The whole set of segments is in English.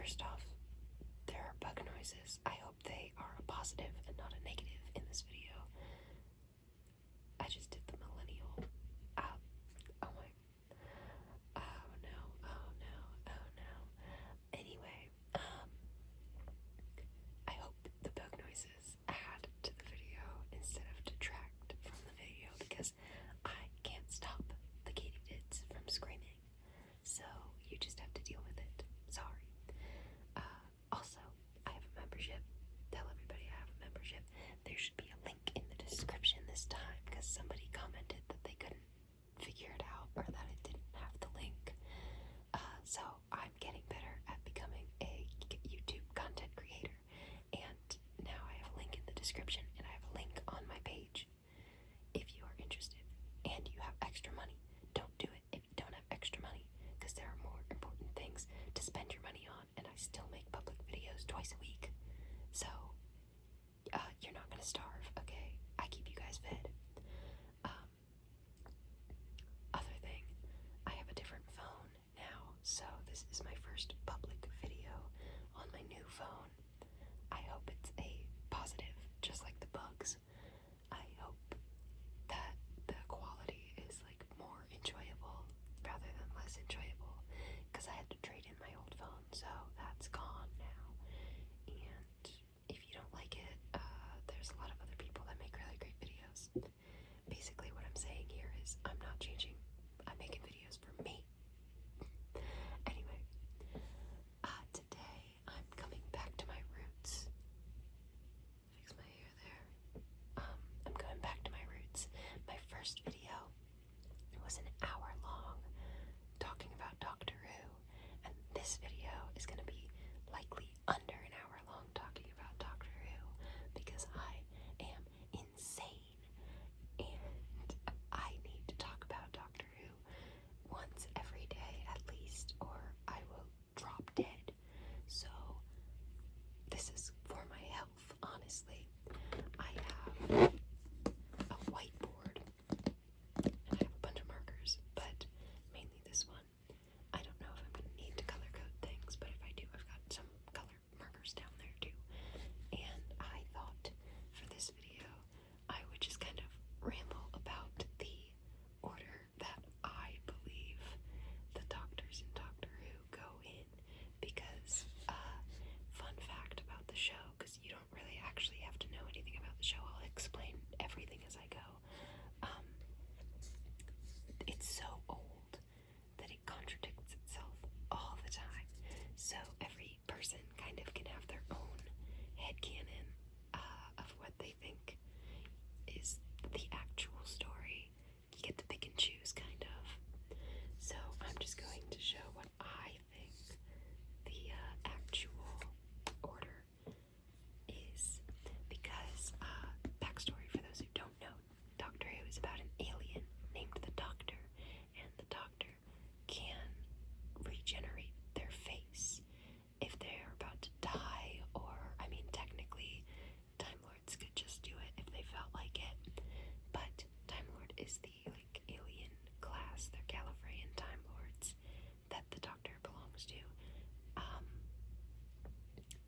First off, there are bug noises. I hope they are a positive and not a negative in this video. I just did the millennial. Oh my. Oh no. Oh no. Oh no. Anyway, I hope the bug noises add to the video instead of detract from the video because I can't stop the katydids from screaming. So you just have to deal with it. Sorry. Also, I have a membership. Tell everybody I have a membership. There should be a link in the description this time because somebody commented that they couldn't figure it out or that it didn't have the link. So I'm getting better at becoming a YouTube content creator, and now I have a link in the description and I have a link on my page. If you are interested and you have extra money, don't do it if you don't have extra money because there are more important things to spend your money on, and I still make public videos twice a week. So you're not gonna starve, okay? I keep you guys fed. Other thing, I have a different phone now, so this is my first public video on my new phone. I hope it's a positive, just like the bugs. I hope that the quality is like more enjoyable rather than less enjoyable, because I had to trade in my old phone, so that's gone now. And if you don't like it, there's a lot of other people that make really great videos. Basically what I'm saying here is I'm not changing. I'm making videos for me. Anyway, today I'm coming back to my roots. Fix my hair there. I'm going back to my roots. My first video was an hour long talking about Doctor Who, and this video is going to be likely under an hour long talking about Doctor Who because I am insane and I need to talk about Doctor Who once every day at least, or I will drop dead. So this is for my health, honestly. I have a whiteboard and I have a bunch of markers, but mainly this one. I don't know if I'm going to need to color code things, but if I do, I've got some color markers down there too. And I thought for this video, I would just kind of ramble about the order that I believe the doctors in Doctor Who go in, because, fun fact about the show, because you don't really actually have to know anything about the show, I'll explain everything as I go. It's so old that it contradicts itself all the time. So every person kind of can have their own headcanon of what they think is the actual story. You get to pick and choose, kind of. So I'm just going to show what I think the actual order is, because backstory for those who don't know, Doctor Who is about an alien named the Doctor, and the Doctor can regenerate their face if they're about to die, or, I mean, technically, Time Lords could just do it if they felt like it, but Time Lord is the, like, alien class, they're Gallifreyan Time Lords that the Doctor belongs to,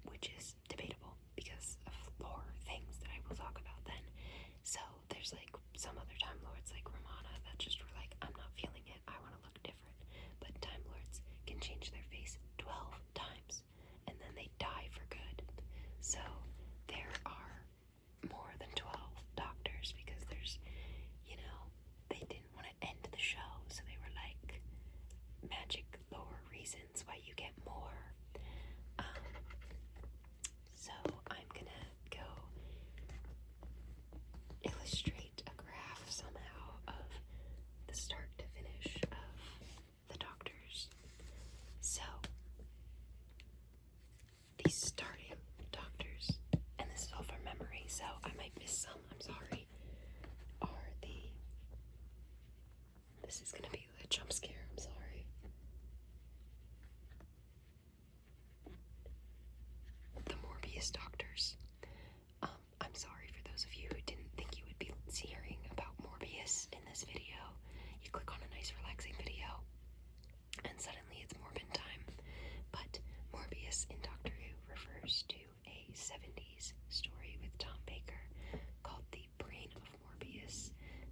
which is debatable because of lore things that I will talk about then. So there's like some other Time Lords like Romana that just were like, I'm not feeling it, I want to look different. But Time Lords can change their face 12 times and then they die for good. So there are more than 12 doctors because there's, you know, they didn't want to end the show, so they were like, magic lore reasons why you get more. So I'm gonna go illustrate a graph somehow of the start to finish of the doctors. So these starting doctors, and this is all from memory, so I might miss some, I'm sorry, are this is gonna be a jump scare, I'm sorry. The Morbius doctors. I'm sorry for those of you who didn't think you would be hearing about Morbius in this video. You click on a nice relaxing video and suddenly it's Morbin time. But Morbius refers to a 70s story with Tom Baker called The Brain of Morbius,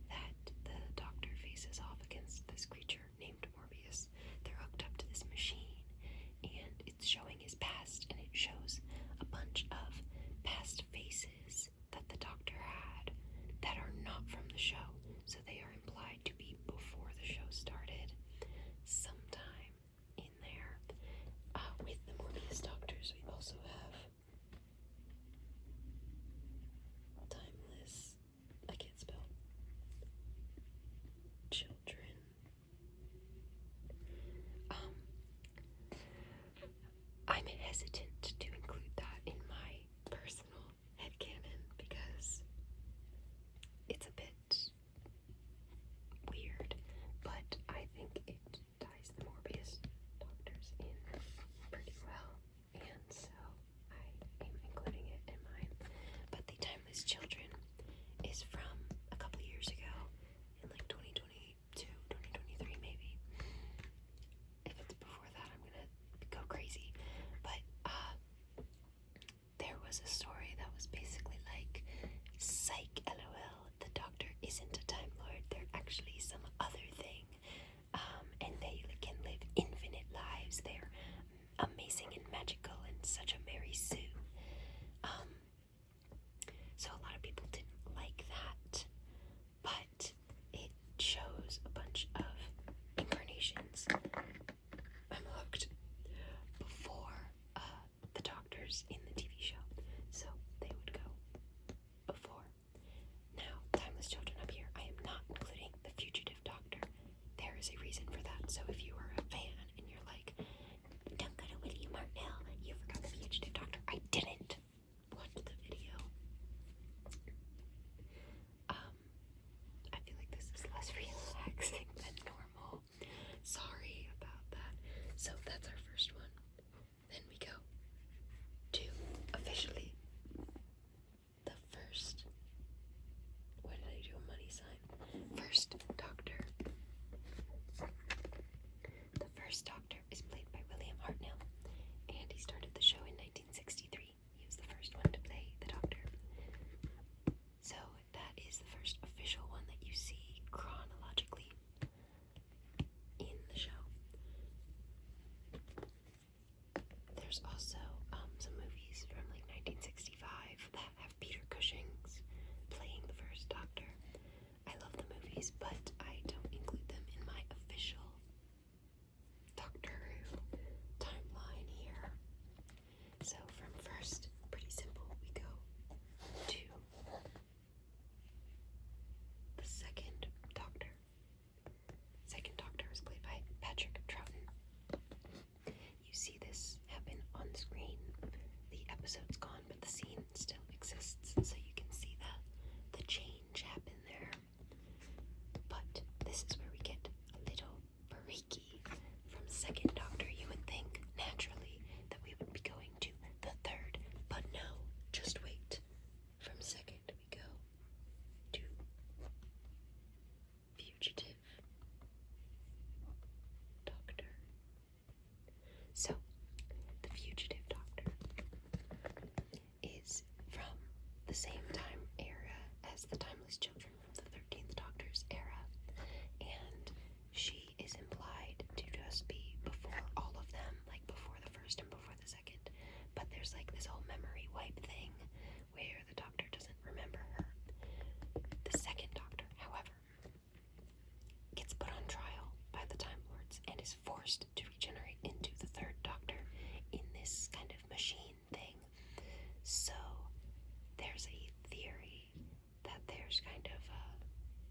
that the Doctor faces off against this creature named Morbius. They're hooked up to this machine, and it's showing his past, and it shows a bunch of past faces that the Doctor had that are not from the show, so they are implied to be before the show started, sometime in there. With the Morbius Doctors, we also have timeless, I can't spell, children. I'm hesitant to include that in my personal headcanon because it's a bit weird, but I think it ties the Morbius Doctors in pretty well, and so I am including it in mine. But the Timeless Children is from a couple years ago, in like 2022, 2023 maybe. If it's before that, I'm gonna go crazy. But there was a story that was basically like, psych, LOL, the Doctor isn't a Time Lord, they're actually some other thing, and they can live infinite lives, they're amazing and magical and such a Mary Sue. So a lot of people didn't like that, but it shows a bunch of incarnations. I'm hooked. Before the Doctors in the TV show, so they would go before. Now, Timeless Children up here, I am not including the Fugitive Doctor. There is a reason for that. So if you are a fan and you're like, don't go to William Martnell, you forgot the Fugitive Doctor. I didn't watch the video. I feel like this is less relaxing than normal. Sorry about that. So that's our first one. Then we go to officially the first. Why did I do a money sign? First Doctor. The first Doctor is played by William Hartnell, and he started the show in 1963. He was the first one to play the Doctor. So that is the first official one that you see chronologically in the show. There's also some movies from like 1965 that have Peter Cushing's playing the first Doctor. I love the movies, but I don't include them in my official Doctor Who timeline here. So from first, pretty simple, we go to the second Doctor. Second Doctor is played by Patrick Troughton. You see this happen on screen. The episode's gone, but the scene still exists, so you can see the change happen there. But this is where we get a little freaky. From second Doctor, you would think naturally that we would be going to the third, but no, just wait. From second, we go to Fugitive Doctor. So, the Fugitive Doctor is from the same time era as the Timeless Children from the 13th Doctor's era, and she is implied to just be before all of them, like before the first and before the second, but there's like this whole memory wipe thing where the Doctor doesn't remember her. The second Doctor, however, gets put on trial by the Time Lords and is forced to regenerate into the third Doctor in this kind of machine thing. So there's a theory that there's kind of a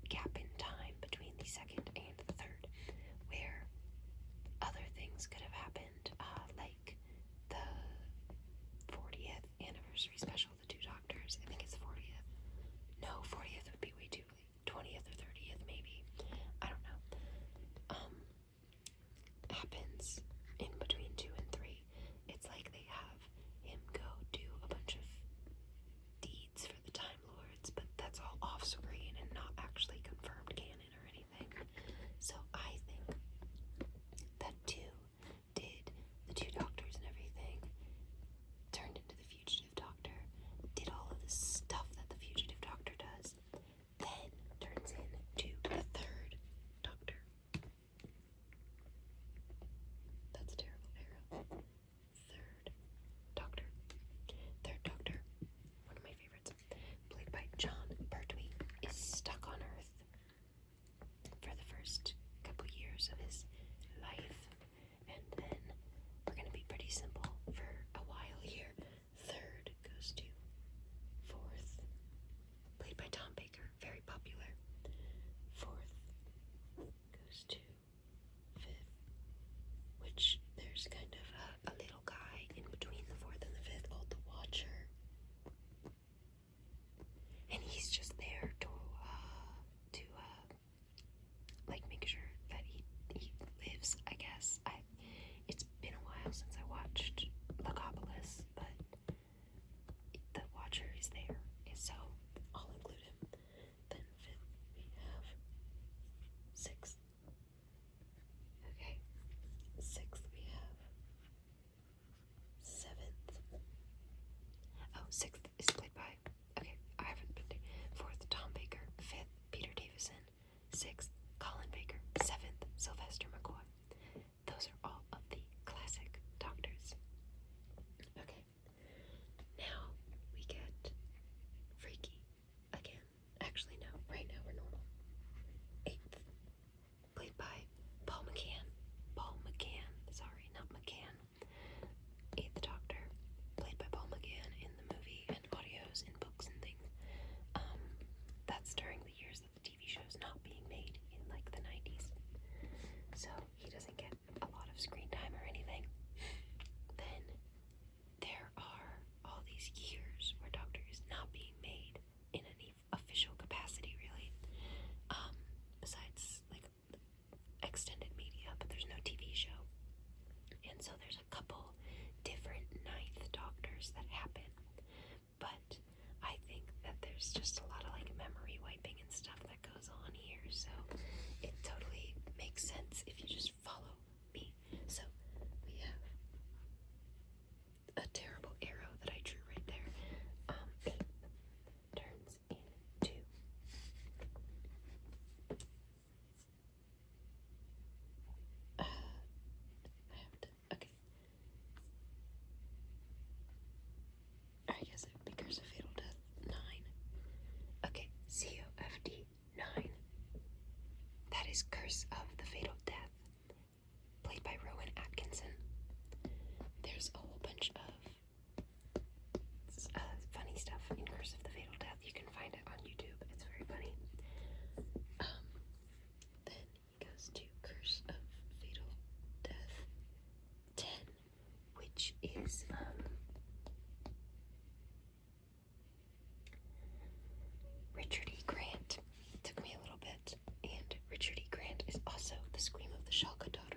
gap in time between the second and the third where other things could have happened, like the 40th anniversary special is Curse of the Fatal Death, played by Rowan Atkinson. There's a whole bunch of funny stuff in Curse of the Fatal Death. You can find it on YouTube. It's very funny. Then he goes to Curse of Fatal Death 10, which is Richard E. Grant. It took me a little bit. And Richard E. Grant is also the Scream of the Shalka Doctor.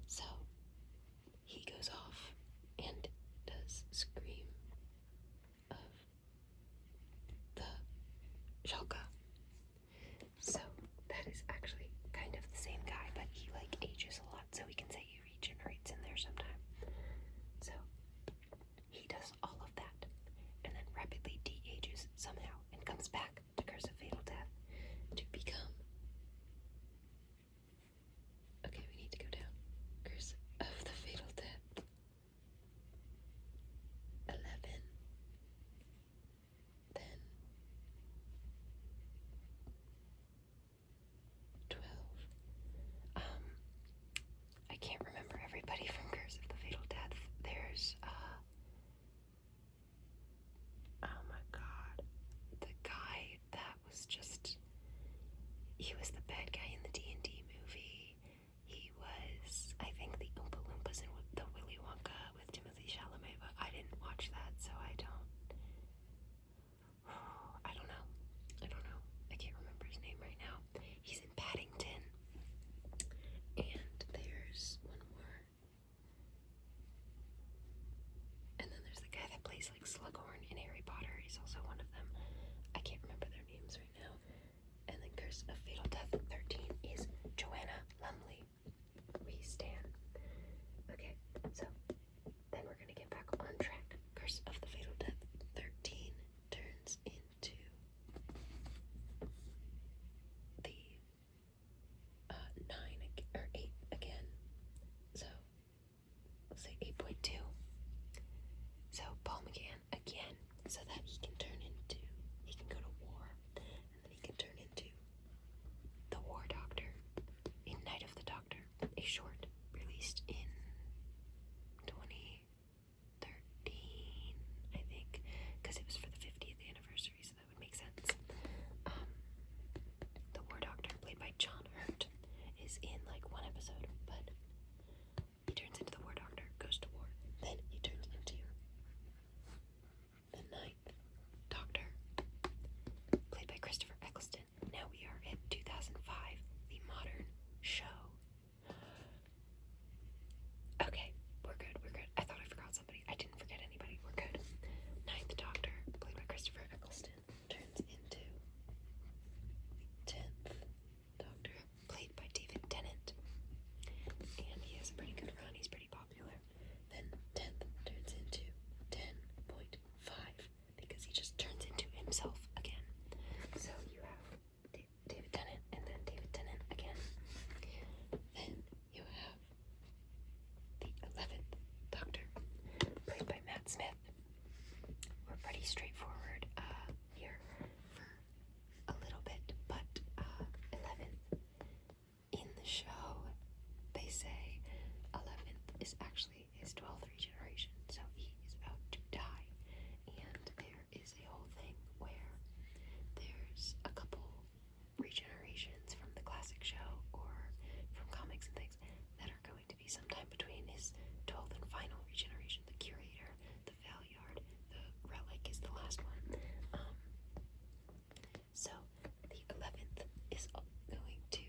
So he goes off and does Scream of the Shalka. So that is actually kind of the same guy, but he like ages a lot, so we can say he regenerates in there sometime. So he does all of that and then rapidly de-ages somehow and comes back to Curse of Fatal Death to become, okay, we need to go down. Curse of the Fatal Death 11, then 12. I can't remember everybody from Curse of the Fatal Death. There's oh my god, the guy that was just, he was the bad guy in the D&D movie. He was, I think, the Oompa Loompas in the Willy Wonka with Timothée Chalamet, but I didn't watch that, so I don't know. I can't remember his name right now. He's in Paddington. And there's one more. And then there's the guy that plays like Slughorn in Harry Potter. He's also one of them. I can't remember their names right now. And then Curse of Fatal Death 13 is Joanna Lumley. We stand. Okay, so then we're gonna get back on track. Curse of the Fatal Death 13 turns into the 9 or 8 again. So let's say 8.2. So Paul McGann again, so that he can go to war, and then he can turn into the War Doctor in Night of the Doctor, a short released in 2013, I think, because it was for the 50th anniversary, so that would make sense. The War Doctor, played by John Hurt, is in like one episode, but he turns into the War Doctor, goes to war, then he turns into the Ninth Doctor, played by Christopher Eccleston. Now we are at 2005, the modern show. Okay, we're good. I thought I forgot somebody. I didn't forget anybody. We're good. Ninth Doctor, played by Christopher Eccleston, turns into the 10th Doctor, played by David Tennant. And he has a pretty good run. He's pretty popular. Then 10th turns into 10.5 because he just turns into himself again. So you have David Tennant and then David Tennant again. Then you have the 11th Doctor, played by Matt Smith. We're pretty straightforward here for a little bit, but 11th in the show, they say 11th is actually his 12th regeneration, so he is about to die. And there is a whole thing where there's a couple regenerations from the classic show or from comics and things that are going to be sometime between his 12th and final regeneration. The Curator, the Valyard, the Relic is the last one. So the 11th is going to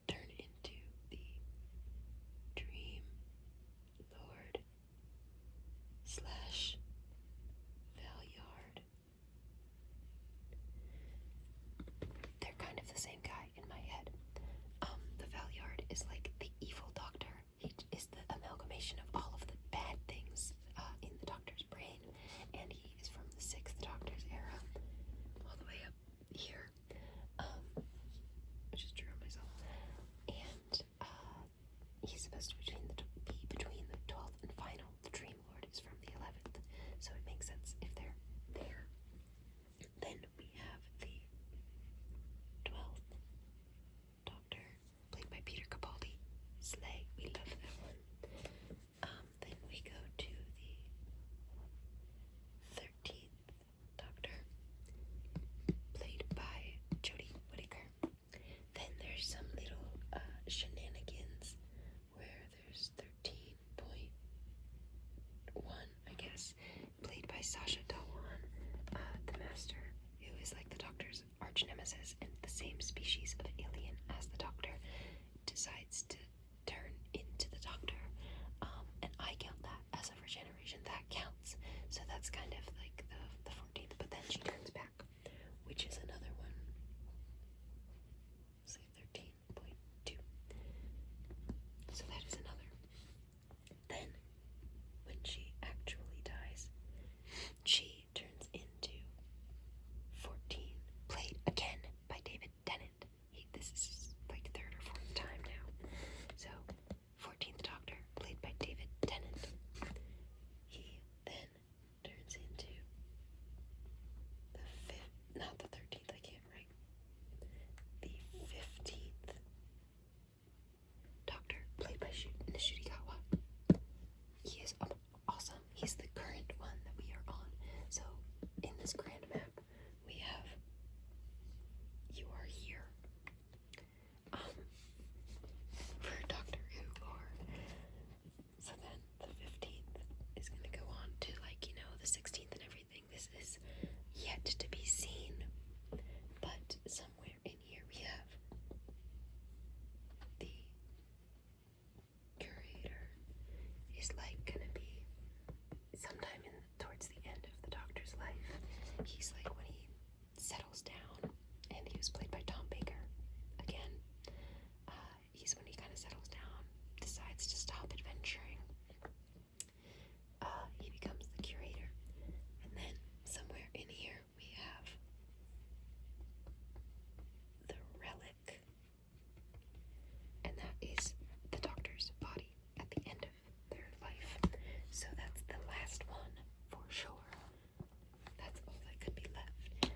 turn into the Dream Lord that's kind of like the 14th, but then she turns back, which is another one. Say 13.2. So that is another. Then, when she actually dies, she turns into 14, played again by David Tennant. This is like third or fourth time now. So, 14th Doctor, played by David Tennant. He then turns into the 5th, not the 13th, I can't write. The 15th Doctor, played by Nishikawa. He is awesome. He's the current one that we are on. So, in this grand map, we have You Are Here. For Doctor Who lore. So then the 15th is going to go on to, like, you know, the 16th and everything. This is yet to be seen. But somewhere in here we have the curator is like going to be sometime towards the end of the Doctor's life. He's like when he settles down, and he was played by Tom Baker again. He's when he kind of settles down, decides to stop adventuring. He becomes the curator. And then somewhere in here we have the relic. And that is the Doctor's body at the end of their life. So that's the last one for sure. That's all that could be left.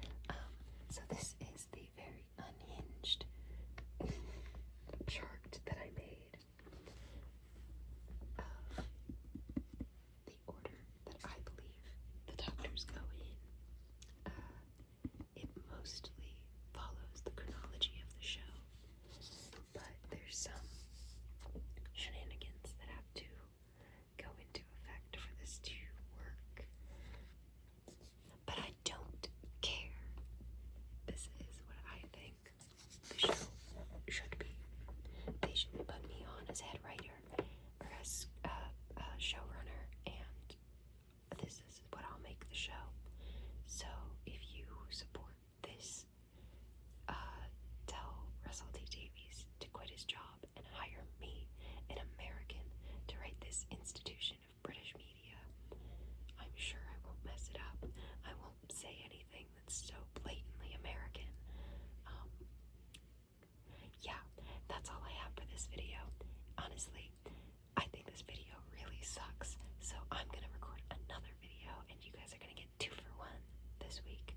So this is the very unhinged chart that I made of the order that I believe the Doctors go in. It mostly follows the chronology of the show, but there's some shenanigans that have to go into effect for this to work. But I don't care. This is what I think the show should be. They should put me on as head writer or as showrunner, and this is what I'll make the show. So if you support this, tell Russell T Davies to quit his job and hire me, an American, to write this institution of British media. I'm sure I won't mess it up. I won't say anything that's so blatantly American. Yeah, that's all I have for this video. Honestly, I think this video really sucks, so I'm gonna record another video, and you guys are gonna get 2 for 1 this week.